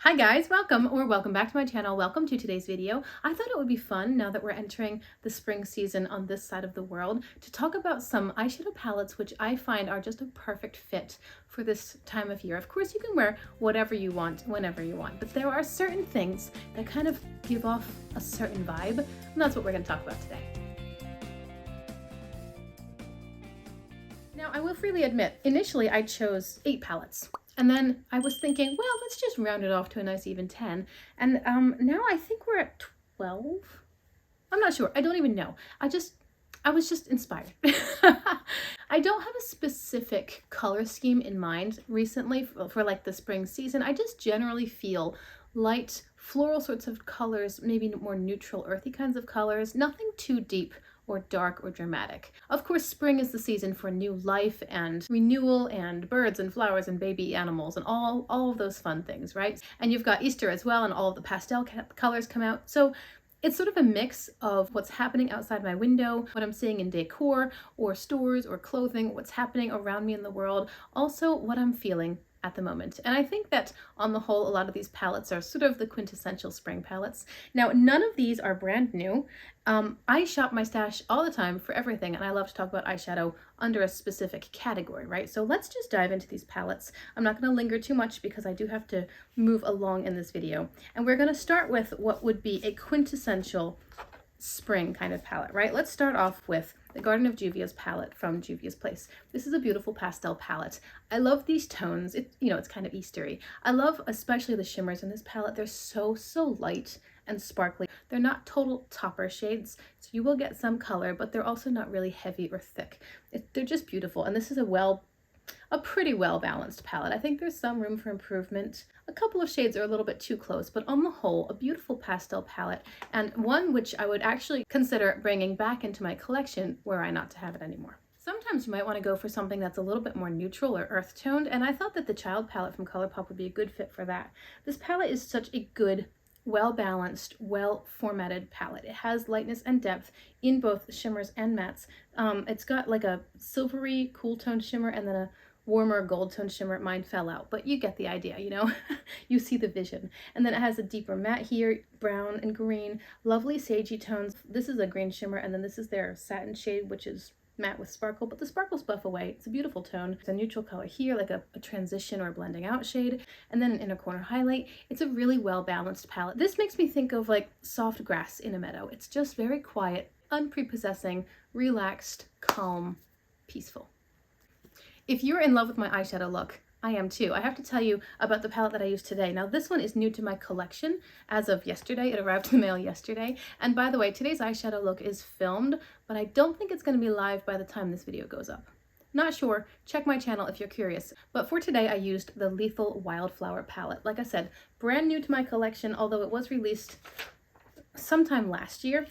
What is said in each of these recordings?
Hi guys, welcome back to my channel. Welcome to today's video. I thought it would be fun, now that we're entering the spring season on this side of the world, to talk about some eyeshadow palettes which I find are just a perfect fit for this time of year. Of course, you can wear whatever you want, whenever you want, but there are certain things that kind of give off a certain vibe, and that's what we're going to talk about today. Now, I will freely admit, initially I chose 8 palettes. And then I was thinking, well, let's just round it off to a nice even 10. And now I think we're at 12. I'm not sure. I don't even know. I was just inspired. I don't have a specific color scheme in mind recently for like the spring season. I just generally feel light floral sorts of colors, maybe more neutral earthy kinds of colors, nothing too deep or dark or dramatic. Of course, spring is the season for new life and renewal and birds and flowers and baby animals and all of those fun things, right? And you've got Easter as well, and all of the pastel colors come out. So it's sort of a mix of what's happening outside my window, what I'm seeing in decor or stores or clothing, what's happening around me in the world, also what I'm feeling at the moment. And I think that on the whole, a lot of these palettes are sort of the quintessential spring palettes. Now, none of these are brand new. I shop my stash all the time for everything, and I love to talk about eyeshadow under a specific category, right? So let's just dive into these palettes. I'm not going to linger too much because I do have to move along in this video. And we're going to start with what would be a quintessential spring kind of palette, right? Let's start off with the Garden of Juvias palette from Juvias Place. This is a beautiful pastel palette. I love these tones. It's kind of Eastery. I love especially the shimmers in this palette. They're so light and sparkly. They're not total topper shades, so you will get some color, but they're also not really heavy or thick. They're just beautiful, and this is a pretty well balanced palette. I think there's some room for improvement. A couple of shades are a little bit too close, but on the whole, a beautiful pastel palette, and one which I would actually consider bringing back into my collection were I not to have it anymore. Sometimes you might want to go for something that's a little bit more neutral or earth toned, and I thought that the Child palette from Colourpop would be a good fit for that. This palette is such a good, well-balanced, well-formatted palette. It has lightness and depth in both shimmers and mattes. It's got like a silvery, cool toned shimmer and then a warmer gold toned shimmer. Mine fell out, but you get the idea, you know? You see the vision. And then it has a deeper matte here, brown and green, lovely sagey tones. This is a green shimmer, and then this is their satin shade, which is matte with sparkle, but the sparkles buff away. It's a beautiful tone. It's a neutral color here, like a transition or blending out shade, and then an inner corner highlight. It's a really well-balanced palette. This makes me think of like soft grass in a meadow. It's just very quiet, unprepossessing, relaxed, calm, peaceful. If you're in love with my eyeshadow look, I am too. I have to tell you about the palette that I used today. Now, this one is new to my collection as of yesterday. It arrived in the mail yesterday. And by the way, today's eyeshadow look is filmed, but I don't think it's going to be live by the time this video goes up. Not sure. Check my channel if you're curious. But for today, I used the Lethal Wildflower palette. Like I said, brand new to my collection, although it was released sometime last year.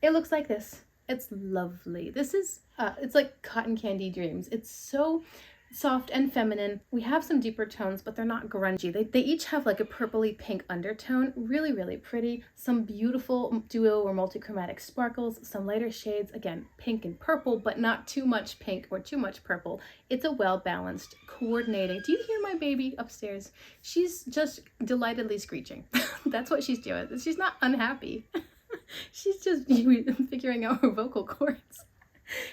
It looks like this. It's lovely. This is, it's like cotton candy dreams. It's so soft and feminine. We have some deeper tones, but they're not grungy. They each have like a purpley pink undertone. Really pretty. Some beautiful duo or multichromatic sparkles, some lighter shades, again, pink and purple, but not too much pink or too much purple. It's a well-balanced, coordinating. Do you hear my baby upstairs? She's just delightedly screeching. That's what she's doing. She's not unhappy. She's just figuring out her vocal cords.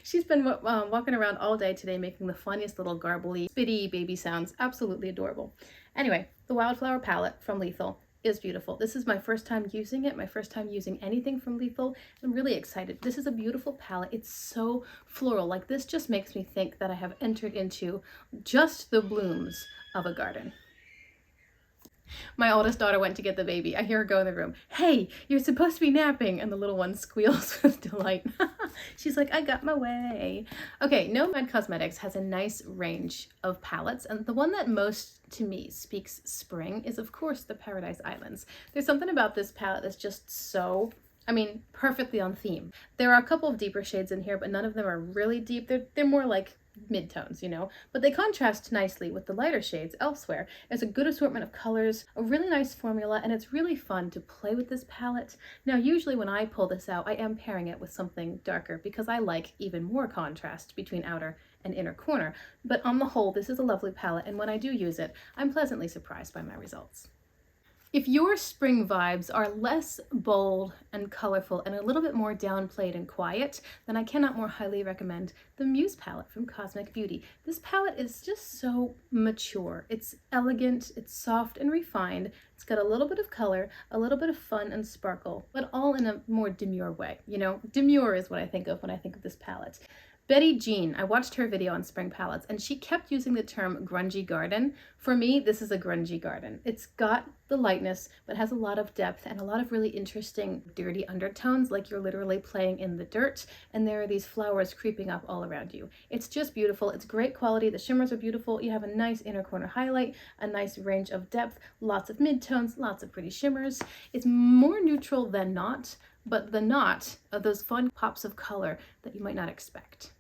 She's been walking around all day today making the funniest little garbly, spitty baby sounds. Absolutely adorable. Anyway, the Wildflower palette from Lethal is beautiful. This is my first time using it, my first time using anything from Lethal. I'm really excited. This is a beautiful palette. It's so floral. Like, this just makes me think that I have entered into just the blooms of a garden. My oldest daughter went to get the baby. I hear her go in the room. Hey, you're supposed to be napping. And the little one squeals with delight. She's like, I got my way. Okay, Nomad Cosmetics has a nice range of palettes. And the one that most, to me, speaks spring is, of course, the Paradise Islands. There's something about this palette that's just so, perfectly on theme. There are a couple of deeper shades in here, but none of them are really deep. They're more like mid-tones, but they contrast nicely with the lighter shades elsewhere. It's a good assortment of colors, a really nice formula, and it's really fun to play with this palette. Now, usually when I pull this out, I am pairing it with something darker because I like even more contrast between outer and inner corner. But on the whole, this is a lovely palette, and when I do use it, I'm pleasantly surprised by my results. If your spring vibes are less bold and colorful and a little bit more downplayed and quiet, then I cannot more highly recommend the Muse palette from Cosmic Beauty. This palette is just so mature. It's elegant, it's soft and refined. It's got a little bit of color, a little bit of fun and sparkle, but all in a more demure way. You know, demure is what I think of when I think of this palette. Betty Jean, I watched her video on spring palettes and she kept using the term grungy garden. For me, this is a grungy garden. It's got the lightness, but has a lot of depth and a lot of really interesting dirty undertones, like you're literally playing in the dirt and there are these flowers creeping up all around you. It's just beautiful. It's great quality. The shimmers are beautiful. You have a nice inner corner highlight, a nice range of depth, lots of midtones, lots of pretty shimmers. It's more neutral than not, but the not are those fun pops of color that you might not expect.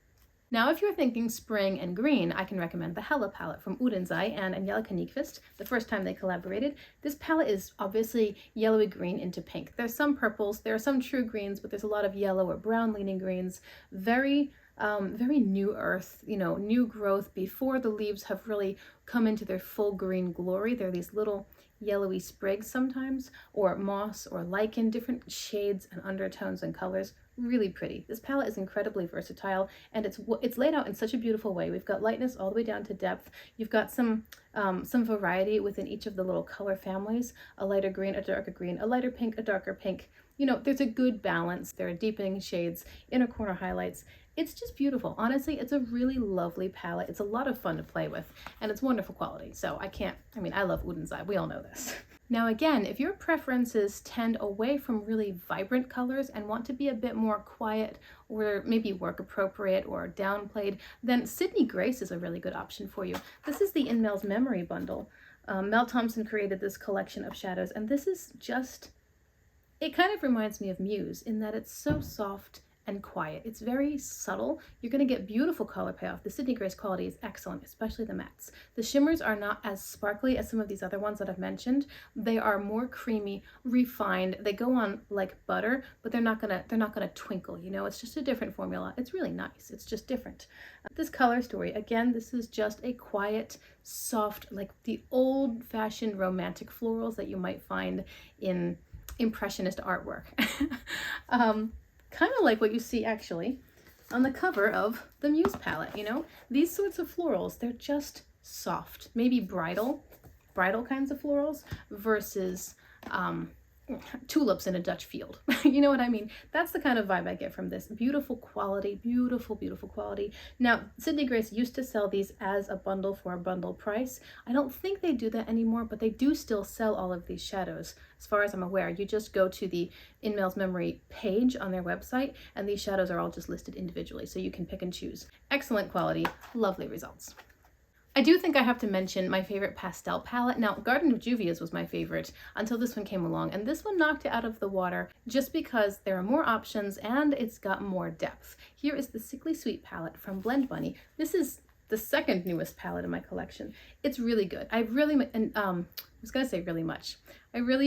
Now, if you're thinking spring and green, I can recommend the Hela palette from Oden's and Angelica Nyqvist, the first time they collaborated. This palette is obviously yellowy green into pink. There's some purples, there are some true greens, but there's a lot of yellow or brown leaning greens. Very new earth, you know, new growth before the leaves have really come into their full green glory. They're these little yellowy sprigs sometimes, or moss or lichen, different shades and undertones and colors. Really pretty. This palette is incredibly versatile and it's laid out in such a beautiful way. We've got lightness all the way down to depth. You've got some variety within each of the little color families, a lighter green, a darker green, a lighter pink, a darker pink. You know, there's a good balance. There are deepening shades, inner corner highlights. It's just beautiful. Honestly, it's a really lovely palette. It's a lot of fun to play with and it's wonderful quality. So I love Oden's Eye. We all know this. Now again, if your preferences tend away from really vibrant colors and want to be a bit more quiet or maybe work appropriate or downplayed, then Sydney Grace is a really good option for you. This is the In Mel's Memory bundle. Mel Thompson created this collection of shadows and this is just, it kind of reminds me of Muse in that it's so soft and quiet. It's very subtle. You're going to get beautiful color payoff. The Sydney Grace quality is excellent, especially the mattes. The shimmers are not as sparkly as some of these other ones that I've mentioned. They are more creamy, refined. They go on like butter, but they're not gonna twinkle, you know? It's just a different formula. It's really nice. It's just different. This color story, again, this is just a quiet, soft, like the old-fashioned romantic florals that you might find in impressionist artwork. Kind of like what you see actually on the cover of the Muse palette, you know? These sorts of florals, they're just soft, maybe bridal kinds of florals versus tulips in a Dutch field. You know what I mean? That's the kind of vibe I get from this. Beautiful quality, beautiful, beautiful quality. Now, Sydney Grace used to sell these as a bundle for a bundle price. I don't think they do that anymore, but they do still sell all of these shadows. As far as I'm aware, you just go to the In Mel's Memory page on their website, and these shadows are all just listed individually, so you can pick and choose. Excellent quality, lovely results. I do think I have to mention my favorite pastel palette. Now, Garden of Juvias was my favorite until this one came along, and this one knocked it out of the water just because there are more options and it's got more depth. Here is the Sickly Sweet palette from Blend Bunny. This is the second newest palette in my collection. It's really good. I really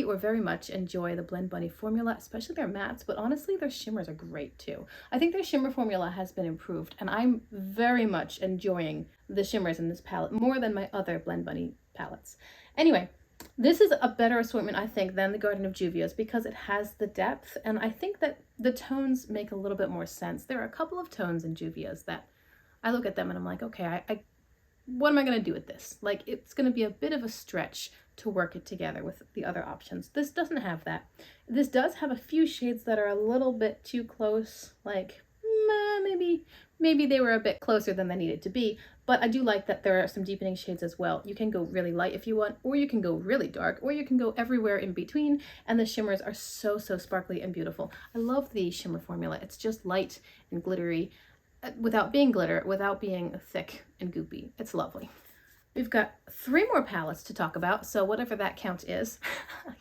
or very much enjoy the Blend Bunny formula, especially their mattes, but honestly their shimmers are great too. I think their shimmer formula has been improved and I'm very much enjoying the shimmers in this palette more than my other Blend Bunny palettes. Anyway, this is a better assortment, I think, than the Garden of Juvias because it has the depth and I think that the tones make a little bit more sense. There are a couple of tones in Juvias that I look at them and I'm like, okay, what am I going to do with this? Like, it's going to be a bit of a stretch to work it together with the other options. This doesn't have that. This does have a few shades that are a little bit too close, like maybe they were a bit closer than they needed to be, but I do like that there are some deepening shades as well. You can go really light if you want, or you can go really dark, or you can go everywhere in between, and the shimmers are so sparkly and beautiful. I love the shimmer formula. It's just light and glittery, without being glitter, without being thick and goopy. It's lovely. We've got 3 more palettes to talk about, so whatever that count is.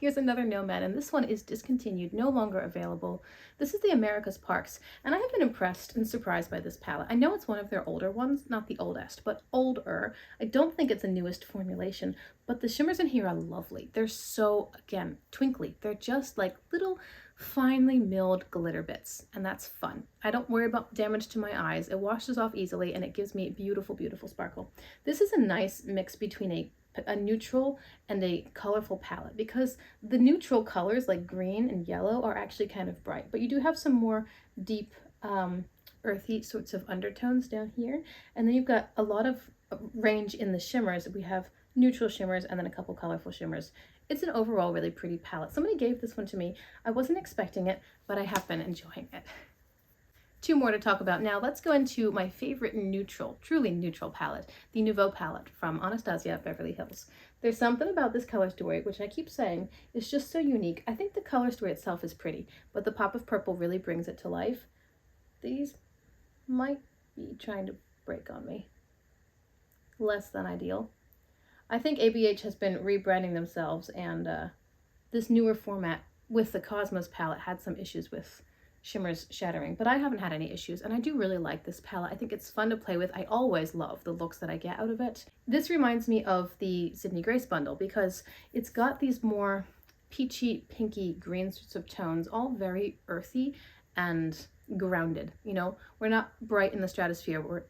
Here's another Nomad, and this one is discontinued, no longer available. This is the America's Parks, and I have been impressed and surprised by this palette. I know it's one of their older ones, not the oldest, but older. I don't think it's the newest formulation, but the shimmers in here are lovely. They're so, again, twinkly. They're just like little finely milled glitter bits, and that's fun. I don't worry about damage to my eyes. It washes off easily and it gives me beautiful, beautiful sparkle. This is a nice mix between a a neutral and a colorful palette, because the neutral colors like green and yellow are actually kind of bright, but you do have some more deep earthy sorts of undertones down here, and then you've got a lot of range in the shimmers. We have neutral shimmers and then a couple colorful shimmers. It's an overall really pretty palette. Somebody gave this one to me. I wasn't expecting it, but I have been enjoying it. Two more to talk about now. Let's go into my favorite neutral, truly neutral palette, the Nouveau palette from Anastasia Beverly Hills. There's something about this color story, which I keep saying is just so unique. I think the color story itself is pretty, but the pop of purple really brings it to life. These might be trying to break on me. Less than ideal. I think ABH has been rebranding themselves, and this newer format with the Cosmos palette had some issues with shimmers shattering, but I haven't had any issues, and I do really like this palette. I think it's fun to play with. I always love the looks that I get out of it. This reminds me of the Sydney Grace bundle because it's got these more peachy, pinky, green sorts of tones, all very earthy and grounded. You know, we're not bright in the stratosphere, we're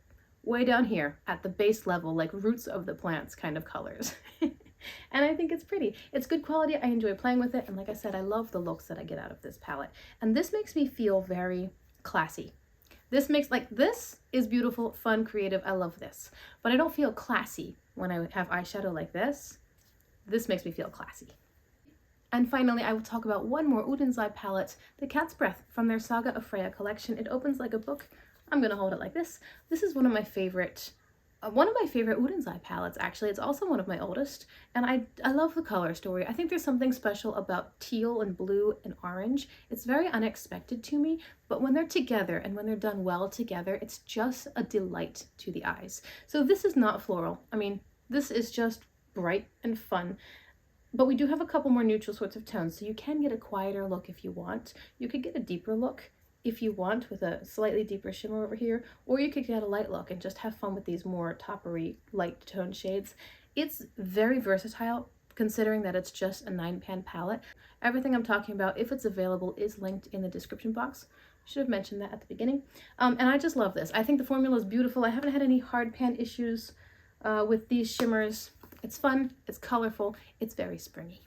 way down here at the base level, like roots of the plants kind of colors. And I think it's pretty. It's good quality. I enjoy playing with it. And like I said, I love the looks that I get out of this palette. And this makes me feel very classy. This is beautiful, fun, creative. I love this. But I don't feel classy when I have eyeshadow like this. This makes me feel classy. And finally, I will talk about one more Uden's Eye palette, the Cat's Breath from their Saga of Freya collection. It opens like a book. I'm gonna hold it like this. This is one of my favorite Uden's Eye palettes, actually. It's also one of my oldest, and I love the color story. I think there's something special about teal and blue and orange. It's very unexpected to me, but when they're together and when they're done well together, it's just a delight to the eyes. So this is not floral. I mean, this is just bright and fun. But we do have a couple more neutral sorts of tones, so you can get a quieter look if you want. You could get a deeper look if you want, with a slightly deeper shimmer over here, or you could get a light look and just have fun with these more toppery light tone shades. It's very versatile considering that it's just a 9-pan palette. Everything I'm talking about, if it's available, is linked in the description box. Should have mentioned that at the beginning. And I just love this. I think the formula is beautiful. I haven't had any hard pan issues with these shimmers. It's fun, it's colorful, it's very springy.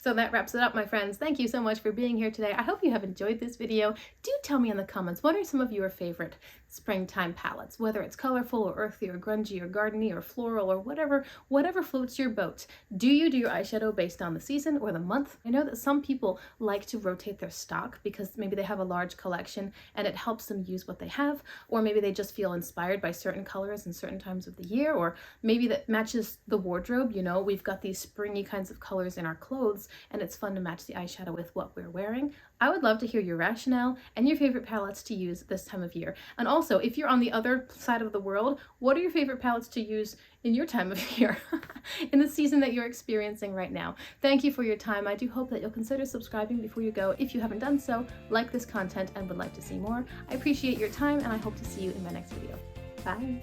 So that wraps it up, my friends. Thank you so much for being here today. I hope you have enjoyed this video. Do tell me in the comments, what are some of your favorite springtime palettes, whether it's colorful or earthy or grungy or gardeny or floral or whatever floats your boat. Do you do your eyeshadow based on the season or the month? I know that some people like to rotate their stock because maybe they have a large collection and it helps them use what they have, or maybe they just feel inspired by certain colors in certain times of the year, or maybe that matches the wardrobe. You know, we've got these springy kinds of colors in our clothes, and it's fun to match the eyeshadow with what we're wearing. I would love to hear your rationale and your favorite palettes to use this time of year. And also, if you're on the other side of the world, what are your favorite palettes to use in your time of year, in the season that you're experiencing right now? Thank you for your time. I do hope that you'll consider subscribing before you go. If you haven't done so, like this content and would like to see more. I appreciate your time, and I hope to see you in my next video. Bye.